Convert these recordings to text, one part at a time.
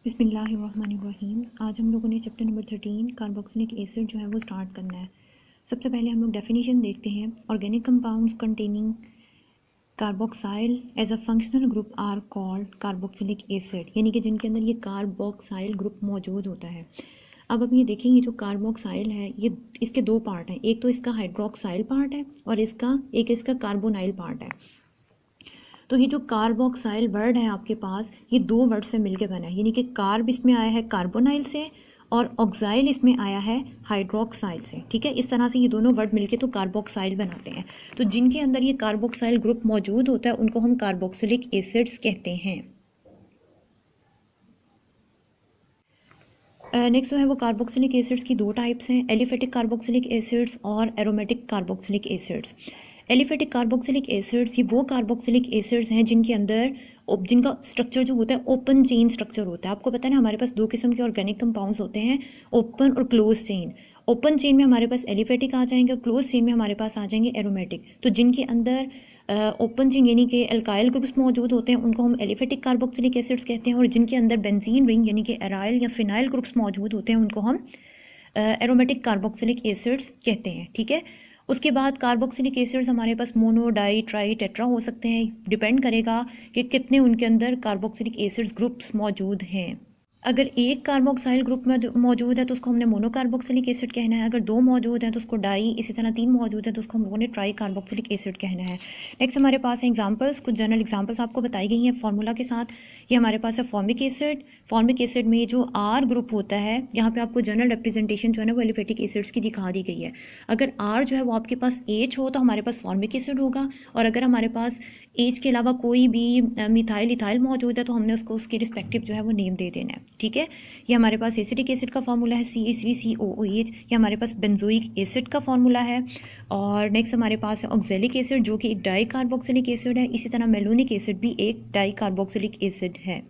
बिस्मिल्लाहिर्रहमानिर्रहीम। आज हम लोगों ने चैप्टर नंबर 13 कार्बोक्सिलिक एसिड जो है वो स्टार्ट करना है। सबसे पहले हम लोग डेफिनेशन देखते हैं। Organic compounds containing carboxyl as a functional group are called carboxylic acid, यानी कि जिनके अंदर ये कार्बोक्साइल ग्रुप मौजूद होता है। अब ये देखेंगे जो कार्बोक्साइल है ये इसके दो पार्ट हैं, एक तो इसका हाइड्रोक्साइल पार्ट है और एक इसका कार्बोनाइल पार्ट है। तो ये जो कार्बोक्साइल वर्ड है आपके पास, ये दो वर्ड से मिलके बना है, यानी कि कार्ब इसमें आया है कार्बोनाइल से और ऑक्साइल इसमें आया है हाइड्रोक्साइल से। ठीक है, इस तरह से ये दोनों वर्ड मिलके तो कार्बोक्साइल बनाते हैं। तो जिनके अंदर ये कार्बोक्साइल ग्रुप मौजूद होता है उनको हम कार्बोक्सिलिक एसिड्स कहते हैं। नेक्स्ट जो है वो कार्बोक्सिलिक एसिड्स की दो टाइप्स हैं, एलिफेटिक कार्बोक्सिलिक एसिड्स और aromatic carboxylic acids. Aliphatic carboxylic acids ये वो कार्बोक्सिलिक एसिड्स हैं जिनके अंदर जिनका स्ट्रक्चर जो होता है ओपन चेन स्ट्रक्चर होता है। आपको पता है ना, हमारे पास दो किस्म के ऑर्गेनिक कंपाउंड्स होते हैं, ओपन और क्लोज चेन। ओपन चेन में हमारे पास एलिफेटिक आ जाएंगे और क्लोज चेन में हमारे पास आ जाएंगे एरोमेटिक। तो जिनके अंदर ओपन चेन यानी कि एल्काइल ग्रुप्स मौजूद होते हैं उनको हम एलिफेटिक कार्बोक्सिलिक एसिड्स कहते हैं, और जिनके अंदर बेंजीन रिंग यानी कि एराइल या फिनाइल ग्रुप्स मौजूद होते हैं उनको हम एरोमेटिक कार्बोक्सिलिक एसिड्स कहते हैं। ठीक है, उसके बाद कार्बोक्सिलिक एसिड्स हमारे पास मोनो, डाई, ट्राई, टेट्रा हो सकते हैं, डिपेंड करेगा कि कितने उनके अंदर कार्बोक्सिलिक एसिड्स ग्रुप्स मौजूद हैं। अगर एक कार्बोक्साइल ग्रुप में मौजूद है तो उसको हमने मोनोकार्बोक्सिलिक एसिड कहना है, अगर दो मौजूद हैं तो उसको डाई, इसी तरह तीन मौजूद है तो उसको हम लोगों ने ट्राई कार्बोक्सिलिक एसिड कहना है। नेक्स्ट हमारे पास है एग्जांपल्स, कुछ जनरल एग्जांपल्स आपको बताई गई हैं फार्मूला के साथ। ये हमारे पास है फॉर्मिक एसिड। फॉर्मिक एसिड में जो आर ग्रुप होता है, यहाँ पे आपको जनरल रिप्रेजेंटेशन जो है ना वो एलिफेटिक एसिड्स की दिखा दी गई है। अगर आर जो है वो आपके पास एच हो तो हमारे पास फॉर्मिक एसिड होगा, और अगर हमारे पास एच के अलावा कोई भी मिथाइल इथाइल मौजूद है तो हमने उसको उसके रिस्पेक्टिव जो है वो नेम दे देना है। ठीक है, ये हमारे पास एसिटिक एसिड का फार्मूला है CH3COOH। ये हमारे पास बेंजोइक एसिड का फार्मूला है। और नेक्स्ट हमारे पास है ऑक्जेलिक एसिड जो कि एक डाई कार्बोक्सिलिक एसिड है। इसी तरह मेलोनिक एसिड भी एक डाई कार्बोक्सिलिक एसिड है।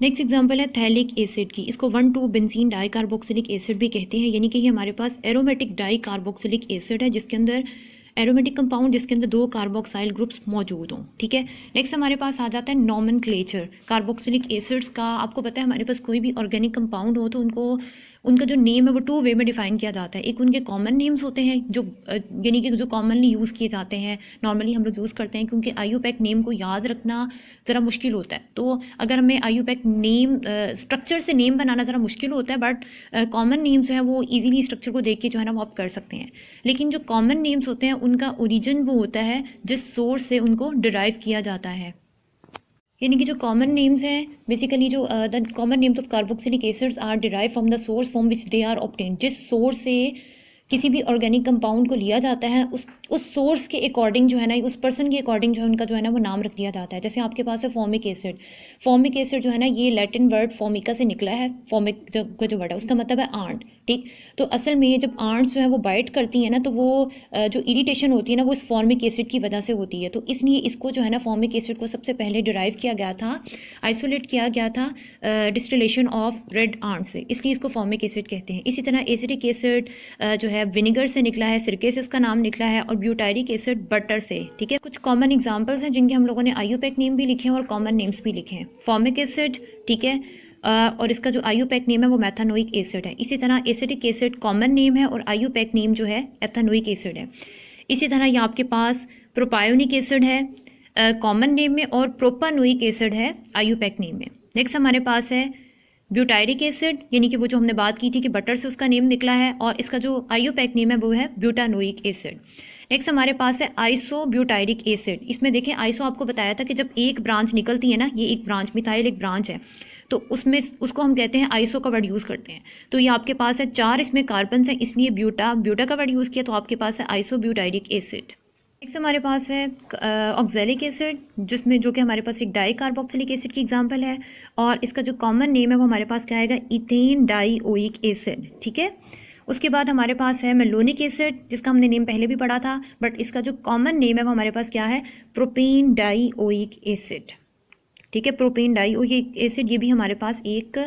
नेक्स्ट एग्जांपल है थैलिक एसिड की। इसको 1,2 बेंजीन डाई कार्बोक्सिलिक एसिड भी कहते हैं, यानी कि ये हमारे पास एरोमेटिक डाई कार्बोक्सिलिक एसिड है जिसके अंदर एरोमेटिक कंपाउंड जिसके अंदर दो कार्बोक्साइल ग्रुप्स मौजूद हों। ठीक है, नेक्स्ट हमारे पास आ जाता है नॉमेनक्लेचर कार्बोक्सिलिक एसिड्स का। आपको पता है हमारे पास कोई भी ऑर्गेनिक कंपाउंड हो तो उनका जो नेम है वो टू वे में डिफाइन किया जाता है। एक उनके कॉमन नेम्स होते हैं जो यानी कि जो कॉमनली यूज़ किए जाते हैं, नॉर्मली हम लोग यूज़ करते हैं, क्योंकि IUPAC नेम को याद रखना ज़रा मुश्किल होता है। तो अगर हमें IUPAC नेम स्ट्रक्चर से नेम बनाना ज़रा मुश्किल होता है, बट कॉमन नेम्स जो है वो ईजिली स्ट्रक्चर को देख के जो है ना वो आप कर सकते हैं। लेकिन जो कॉमन नेम्स होते हैं उनका ओरिजिन वो होता है जिस सोर्स से उनको डिराइव किया जाता है। यानी कि जो कॉमन नेम्स हैं बेसिकली जो the common names of carboxylic acids are derive from the source from which they are obtained. जिस सोर्स से किसी भी ऑर्गेनिक कंपाउंड को लिया जाता है उस सोर्स के अकॉर्डिंग जो है ना, उस पर्सन के अकॉर्डिंग जो है उनका जो है ना वो नाम रख दिया जाता है। जैसे आपके पास है फॉर्मिक एसिड। फॉर्मिक एसिड जो है ना ये लैटिन वर्ड फॉर्मिका से निकला है। फॉर्मिक का जो वर्ड है उसका मतलब है आंट। ठीक, तो असल में जब आंट्स जो है वो बाइट करती हैं ना तो वो जो इरिटेशन होती है ना वो इस फॉर्मिक एसिड की वजह से होती है। तो इसलिए इसको जो है ना फॉर्मिक एसिड को सबसे पहले डिराइव किया गया था, आइसोलेट किया गया था डिस्टिलेशन ऑफ रेड आंट से, इसलिए इसको फॉर्मिक एसिड कहते हैं। इसी तरह एसिटिक एसिड जो है विनेगर से निकला है, सिरके से उसका नाम निकला है, और ब्यूटायरिक एसिड बटर से। ठीक है, कुछ कॉमन एग्जांपल्स हैं जिनके हम लोगों ने IUPAC नेम भी लिखे हैं और कॉमन नेम्स भी लिखे हैं। फॉर्मिक एसिड, ठीक है, और इसका जो IUPAC नेम है वो मेथानोइक एसिड है। इसी तरह एसिटिक एसिड कॉमन नेम है और IUPAC नेम जो है एथेनोइक एसिड है। इसी तरह ये आपके पास प्रोपायोनिक एसिड है कॉमन नेम में, और प्रोपानोइक एसिड है IUPAC नेम में। नेक्स्ट हमारे पास है ब्यूटायरिक एसिड, यानी कि वो जो हमने बात की थी कि बटर से उसका नेम निकला है, और इसका जो IUPAC नेम है वो है ब्यूटानोइक एसिड। नेक्स्ट हमारे पास है आइसो ब्यूटायरिक एसिड। इसमें देखें आइसो आपको बताया था कि जब एक ब्रांच निकलती है ना, ये एक ब्रांच मिथाइल एक ब्रांच है, तो उसमें उसको हम कहते हैं आइसो का वर्ड यूज़ करते हैं। तो ये आपके पास है 4 इसमें कार्बन्स हैं, इसलिए ब्यूटा का वर्ड यूज़ किया, तो आपके पास है आइसो ब्यूटायरिक एसिड। नेक्स्ट हमारे पास है ऑक्जेलिक एसिड, जिसमें जो कि हमारे पास एक डाई कार्बोक्सिलिक एसिड की एग्जांपल है, और इसका जो कॉमन नेम है वो हमारे पास क्या आएगा, इथेन डाईओइक एसिड। ठीक है, उसके बाद हमारे पास है मेलोनिक एसिड जिसका हमने नेम पहले भी पढ़ा था, बट इसका जो कॉमन नेम है वो हमारे पास क्या है, प्रोपेन डाईओइक एसिड। ठीक है, प्रोपेन डाईओइक एसिड ये भी हमारे पास एक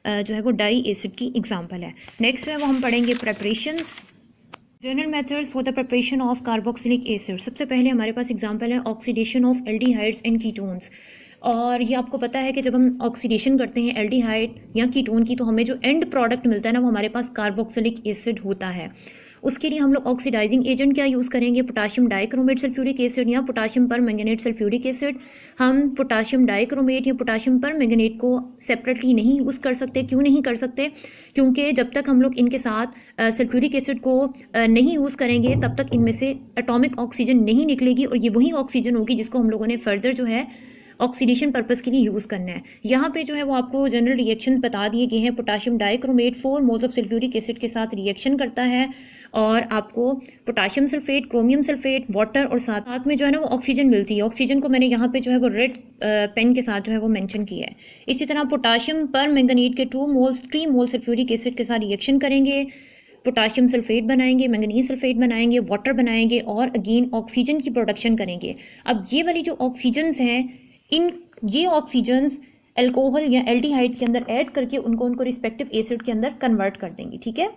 जो है वो डाई एसिड की एग्जाम्पल है। नेक्स्ट जो है वो हम पढ़ेंगे preparations, general methods for the preparation of carboxylic acid. सबसे पहले हमारे पास एग्जांपल है oxidation of aldehydes and ketones. और ये आपको पता है कि जब हम ऑक्सीडेशन करते हैं एल्डिहाइड या कीटोन की, तो हमें जो एंड प्रोडक्ट मिलता है ना, वो हमारे पास कार्बोक्सिलिक एसिड होता है। उसके लिए हम लोग ऑक्सीडाइजिंग एजेंट क्या यूज़ करेंगे, पोटाशियम डाइक्रोमेट सल्फ्यूरिक एसिड या पोटाशियम परमैंगनेट सल्फ्यूरिक एसिड। हम पोटाशियम डाइक्रोमेट या पोटाशियम परमैंगनेट को सेपरेटली नहीं यूज़ कर सकते। क्यों नहीं कर सकते? क्योंकि जब तक हम लोग इनके साथ सल्फ्यूरिक एसिड को नहीं यूज़ करेंगे तब तक इनमें से एटॉमिक ऑक्सीजन नहीं निकलेगी, और ये वही ऑक्सीजन होगी जिसको हम लोगों ने फर्दर जो है ऑक्सीडेशन पर्पस के लिए यूज़ करना है। यहाँ पे जो है वो आपको जनरल रिएक्शन बता दिए गए हैं। Potassium dichromate 4 moles of sulphuric acid के साथ रिएक्शन करता है, और आपको potassium sulphate, chromium sulphate, water और साथ में जो है ना वो ऑक्सीजन मिलती है। ऑक्सीजन को मैंने यहाँ पे जो है वो रेड पेन के साथ जो है वो मेंशन किया है। इसी तरह पोटाशियम परमैंगनेट के 2 मोल्स 3 मोल सल्फ्यूरिक एसिड के साथ रिएक्शन करेंगे, पोटाशियम सल्फेट बनाएंगे, मैंगनीज सल्फेट बनाएंगे, वाटर बनाएंगे, और अगेन ऑक्सीजन की प्रोडक्शन करेंगे। अब ये वाली जो ऑक्सीजन्स हैं, ये ऑक्सीजन्स अल्कोहल या एल्डिहाइड के अंदर ऐड करके उनको रिस्पेक्टिव एसिड के अंदर कन्वर्ट कर देंगे। ठीक है,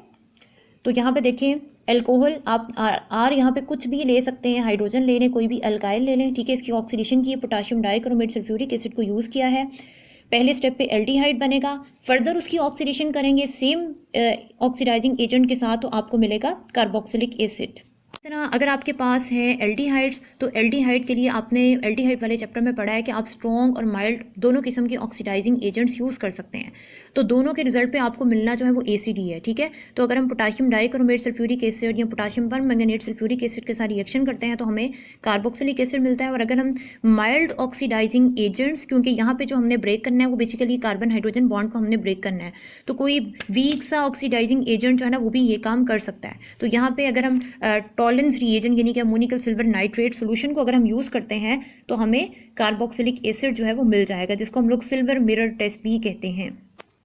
तो यहाँ पे देखें, अल्कोहल आप आर यहाँ पे कुछ भी ले सकते हैं, हाइड्रोजन ले लें, कोई भी अल्काइल ले लें। ठीक है, इसकी ऑक्सीडेशन की पोटाशियम डाइक्रोमेट सल्फ्यूरिक एसिड को यूज़ किया है। पहले स्टेप पे एल्डिहाइड बनेगा, फर्दर उसकी ऑक्सीडेशन करेंगे सेम ऑक्सीडाइजिंग एजेंट के साथ, तो आपको मिलेगा कार्बोक्सिलिक एसिड। इस तरह अगर आपके पास है एल्डिहाइड्स, तो एल्डिहाइड के लिए आपने एल्डिहाइड वाले चैप्टर में पढ़ा है कि आप स्ट्रॉन्ग और माइल्ड दोनों किस्म के ऑक्सीडाइजिंग एजेंट्स यूज़ कर सकते हैं। तो दोनों के रिजल्ट पे आपको मिलना जो है वो एसिडी है। ठीक है, तो अगर हम पोटाशियम डाइक्रोमेट सल्फ्यूरिक एसिड या पोटाशियम परमैंगनेट सल्फ्यूरिक एसिड के साथ रिएक्शन करते हैं तो हमें कार्बोक्सिलिक एसिड मिलता है। और अगर हम माइल्ड ऑक्सीडाइजिंग एजेंट्स, क्योंकि यहाँ पे जो हमने ब्रेक करना है वो बेसिकली कार्बन हाइड्रोजन बॉन्ड को हमने ब्रेक करना है, तो कोई वीक सा ऑक्सीडाइजिंग एजेंट जो है ना वो भी ये काम कर सकता है। तो यहाँ पे अगर हम टॉलेंस रिएजेंट यानी कि अमोनिकल सिल्वर नाइट्रेट सोल्यूशन को अगर हम यूज़ करते हैं तो हमें कार्बोक्सिलिक एसिड जो है वो मिल जाएगा, जिसको हम लोग सिल्वर मिरर टेस्ट भी कहते हैं।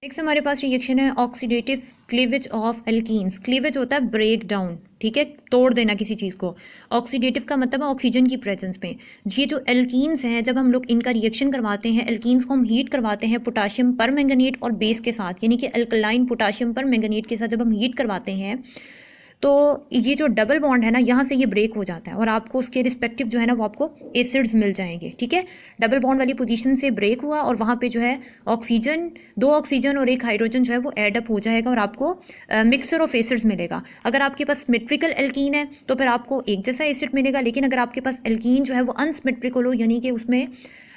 नेक्स्ट हमारे पास रिएक्शन है oxidative cleavage of alkenes. Cleavage होता है ब्रेक डाउन, ठीक है, तोड़ देना किसी चीज़ को। ऑक्सीडेटिव का मतलब है ऑक्सीजन की प्रेजेंस में। ये जो एल्कीन्स हैं, जब हम लोग इनका रिएक्शन करवाते हैं, एल्कीन्स को हम हीट करवाते हैं पोटाशियम परमैंगनेट और बेस के साथ, यानी कि अल्कलाइन पोटाशियम परमैंगनेट के साथ जब हम हीट करवाते हैं तो ये जो डबल बॉन्ड है ना, यहाँ से ये ब्रेक हो जाता है और आपको उसके रिस्पेक्टिव जो है ना वो आपको एसिड्स मिल जाएंगे। ठीक है, डबल बॉन्ड वाली पोजीशन से ब्रेक हुआ और वहाँ पे जो है ऑक्सीजन, 2 ऑक्सीजन और 1 हाइड्रोजन जो है वो एड अप हो जाएगा और आपको मिक्सर ऑफ एसिड्स मिलेगा। अगर आपके पास सिमेट्रिकल एल्कीन है तो फिर आपको एक जैसा एसिड मिलेगा, लेकिन अगर आपके पास एल्कीन जो है वो अनसिमेट्रिकल हो, यानी कि उसमें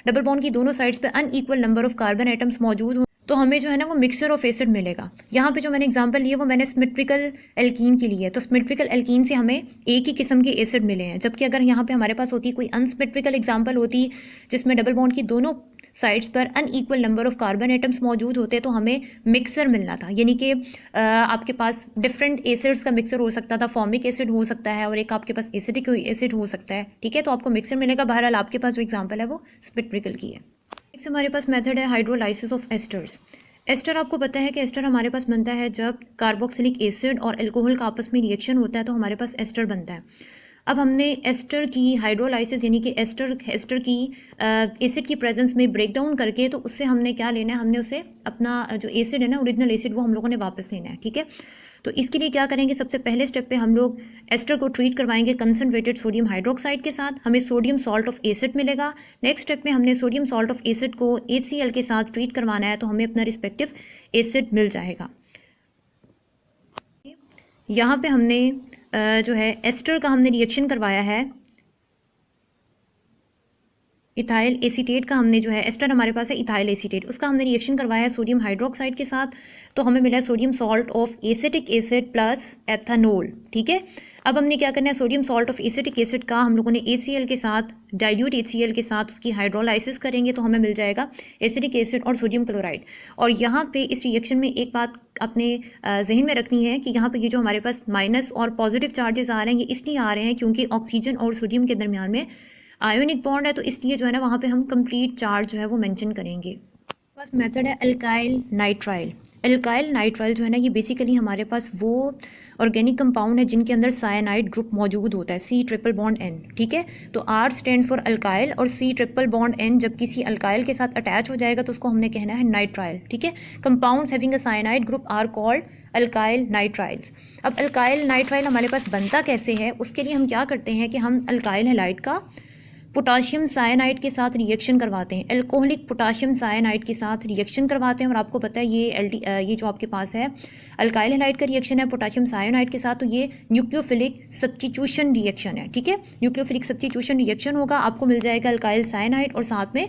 डबल बॉन्ड की दोनों साइड्स पे unequal number of carbon atoms मौजूद हो, तो हमें जो है ना वो मिक्सचर ऑफ एसिड मिलेगा। यहाँ पे जो मैंने एग्जांपल लिए वो मैंने सिमेट्रिकल एल्कीन की ली है, तो सिमेट्रिकल एल्कीन से हमें एक ही किस्म के एसिड मिले हैं। जबकि अगर यहाँ पे हमारे पास होती कोई अनसिमेट्रिकल एग्जांपल होती जिसमें डबल बॉन्ड की दोनों साइड्स पर unequal number of carbon atoms मौजूद होते तो हमें मिक्सर मिलना था, यानी कि आपके पास डिफरेंट एसिड्स का मिक्सर हो सकता था, फॉर्मिक एसिड हो सकता है और एक आपके पास एसिडिक एसिड हो सकता है। ठीक है, तो आपको मिक्सर मिलेगा। बहरहाल आपके पास जो एग्जाम्पल है वो सिमेट्रिकल की है। नेक्स्ट हमारे पास मेथड है हाइड्रोलाइसिस ऑफ एस्टर्स। एस्टर, आपको पता है कि एस्टर हमारे पास बनता है जब कार्बोक्सिलिक एसिड और अल्कोहल का आपस में रिएक्शन होता है तो हमारे पास एस्टर बनता है। अब हमने एस्टर की हाइड्रोलाइसिस यानी कि एस्टर की एसिड की प्रेजेंस में ब्रेक डाउन करके, तो उससे हमने क्या लेना है, हमने उसे अपना जो एसिड है ना, ओरिजिनल एसिड, वो हम लोगों ने वापस लेना है। ठीक है, तो इसके लिए क्या करेंगे, सबसे पहले स्टेप पे हम लोग एस्टर को ट्रीट करवाएंगे कंसनट्रेटेड सोडियम हाइड्रोक्साइड के साथ, हमें सोडियम सॉल्ट ऑफ एसिड मिलेगा। नेक्स्ट स्टेप में हमने सोडियम सॉल्ट ऑफ एसिड को HCl के साथ ट्रीट करवाना है, तो हमें अपना रिस्पेक्टिव एसिड मिल जाएगा। यहाँ पे हमने जो है एस्टर का हमने रिएक्शन करवाया है, इथाइल एसीटेट का हमने जो है, एस्टर हमारे पास है इथाइल एसीटेट, उसका हमने रिएक्शन करवाया है सोडियम हाइड्रोक्साइड के साथ, तो हमें मिला है sodium salt of acetic acid plus ethanol. ठीक है, अब हमने क्या करना है, sodium salt of acetic acid का हम लोगों ने HCl के साथ, डाइल्यूट HCl के साथ उसकी हाइड्रोलाइसिस करेंगे तो हमें मिल जाएगा एसिटिक एसिड और सोडियम क्लोराइड। और यहाँ पे इस रिएक्शन में एक बात अपने जहन में रखनी है कि यहाँ पे ये जो हमारे पास माइनस और पॉजिटिव चार्जेस आ रहे हैं, ये इसलिए आ रहे हैं क्योंकि ऑक्सीजन और सोडियम के दरमियान में आयोनिक बॉन्ड है, तो इसलिए जो है ना वहाँ पे हम कंप्लीट चार्ज जो है वो मेंशन करेंगे। बस मेथड है अल्काइल नाइट्राइल। अल्काइल नाइट्राइल जो है ना, ये बेसिकली हमारे पास वो ऑर्गेनिक कंपाउंड है जिनके अंदर साइनाइड ग्रुप मौजूद होता है, C+N। ठीक है, तो R स्टैंड फॉर अल्काइल और C+N जब किसी अल्काइल के साथ अटैच हो जाएगा तो उसको हमने कहना है नाइट्राइल। ठीक है, compounds having a cyanide group are called alkyl nitriles. अब अल्काइल नाइट्राइल हमारे पास बनता कैसे है, उसके लिए हम क्या करते हैं कि हम अल्काइल हैलाइड का पोटाशियम साइनाइड के साथ रिएक्शन करवाते हैं, अल्कोहलिक पोटाशियम साइनाइड के साथ रिएक्शन करवाते हैं। और आपको पता है ये जो आपके पास है अल्काइल हैलाइड का रिएक्शन है पोटाशियम साइनाइड के साथ, तो ये न्यूक्लियोफिलिक सब्स्टिट्यूशन रिएक्शन है। ठीक है, न्यूक्लियोफिलिक सब्स्टिट्यूशन रिएक्शन होगा, आपको मिल जाएगा अल्काइल साइनाइड और साथ में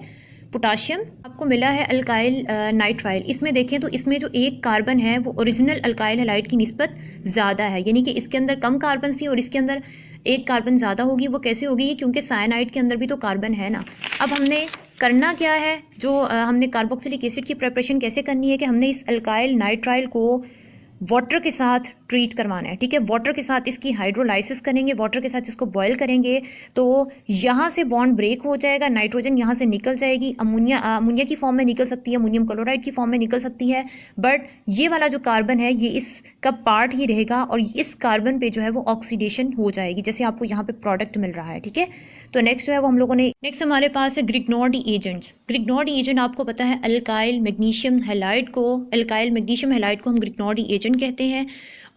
पोटाशियम आपको मिला है अल्काइल नाइट्राइल। इसमें देखें तो इसमें जो एक कार्बन है वो ओरिजिनल अल्काइल हैलाइड की निस्बत ज़्यादा है, यानी कि इसके अंदर कम कार्बन थी और इसके अंदर एक कार्बन ज़्यादा होगी। वो कैसे होगी? क्योंकि साइनाइड के अंदर भी तो कार्बन है ना। अब हमने करना क्या है, जो हमने कार्बोक्सिलिक एसिड की प्रिपरेशन कैसे करनी है कि हमने इस अल्काइल नाइट्राइल को वाटर के साथ ट्रीट करवाना है। ठीक है, वाटर के साथ इसकी हाइड्रोलाइसिस करेंगे, वाटर के साथ इसको बॉयल करेंगे तो यहाँ से बॉन्ड ब्रेक हो जाएगा, नाइट्रोजन यहाँ से निकल जाएगी, अमोनिया की फॉर्म में निकल सकती है, अमोनियम क्लोराइड की फॉर्म में निकल सकती है, बट ये वाला जो कार्बन है ये इसका पार्ट ही रहेगा और इस कार्बन पे जो है वो ऑक्सीडेशन हो जाएगी, जैसे आपको यहाँ पे प्रोडक्ट मिल रहा है। ठीक है, तो नेक्स्ट जो है वो हम लोगों ने नेक्स्ट हमारे पास है ग्रिग्नॉर्डी एजेंट्स। ग्रिग्नॉर्डी एजेंट आपको पता है अल्काइल मैग्नीशियम हैलाइड को हम ग्रिग्नॉर्डी एजेंट कहते हैं।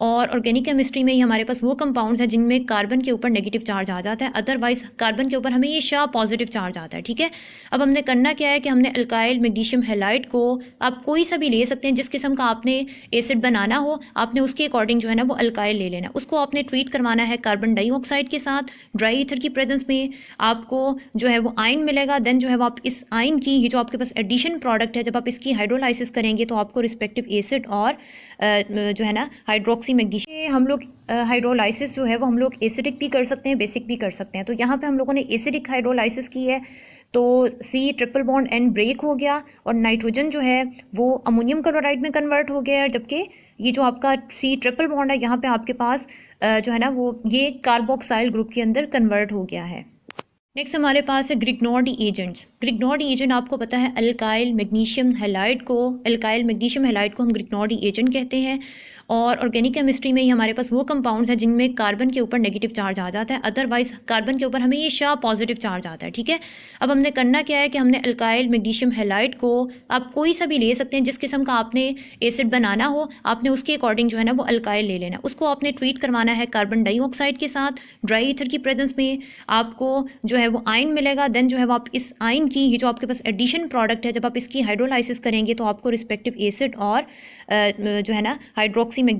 और ऑर्गेनिक केमिस्ट्री में ही हमारे पास वो कंपाउंड्स हैं जिनमें कार्बन के ऊपर नेगेटिव चार्ज आ जाता है, अदरवाइज कार्बन के ऊपर हमेशा पॉजिटिव चार्ज आता है। ठीक है, अब हमने करना क्या है कि हमने अल्काइल मैग्नीशियम हैलाइड को आप कोई सा भी ले सकते हैं, जिस किस्म का आपने एसिड बनाना हो आपने उसके अकॉर्डिंग जो है ना वो अल्काइल ले लेना, उसको आपने ट्रीट करवाना है कार्बन डाइऑक्साइड के साथ ड्राई ईथर की प्रेजेंस में, आपको जो है वो आयन मिलेगा। देन जो है वो आप इस आयन की ये जो आपके पास एडिशन प्रोडक्ट है, जब आप इसकी हाइड्रोलाइसिस करेंगे तो आपको रिस्पेक्टिव एसिड और जो है ना हाइड्रोक्सी मैग्नीशियम, हम लोग हाइड्रोलाइसिस जो है वो हम लोग एसिडिक भी कर सकते हैं, बेसिक भी कर सकते हैं। तो यहाँ पे हम लोगों ने एसिडिक हाइड्रोलाइसिस की है तो C+N ब्रेक हो गया और नाइट्रोजन जो है वो अमोनियम क्लोराइड में कन्वर्ट हो गया है, जबकि ये जो आपका C ट्रिपल है यहाँ पे आपके पास जो है ना वो ये कार्बोक्साइल ग्रुप के अंदर कन्वर्ट हो गया है। नेक्स्ट हमारे पास है ग्रिग्नॉर्डी एजेंट्स। ग्रिग्नॉर्डी एजेंट आपको पता है अल्काइल मैग्नीशियम हैलाइड को हम ग्रिग्नॉर्डी एजेंट कहते हैं। और ऑर्गेनिक केमिस्ट्री में ही हमारे पास वो कंपाउंड्स हैं जिनमें कार्बन के ऊपर नेगेटिव चार्ज आ जाता है, अदरवाइज कार्बन के ऊपर हमेशा पॉजिटिव चार्ज आता है। ठीक है, अब हमने करना क्या है कि हमने अल्काइल मैग्नीशियम हैलाइड को आप कोई सा भी ले सकते हैं, जिस किस्म का आपने एसिड बनाना हो आपने उसके अकॉर्डिंग जो है ना वो अल्काइल ले लेना, उसको आपने ट्रीट करवाना है कार्बन डाइऑक्साइड के साथ ड्राई ईथर की प्रेजेंस में, आपको जो है वो आयन मिलेगा। देन जो है वो आप इस आयन की ये जो आपके पास एडिशन प्रोडक्ट है, जब आप इसकी हाइड्रोलाइसिस करेंगे तो आपको रिस्पेक्टिव एसिड और जो है ना हाइड्रोक्सी मैग्नीशियम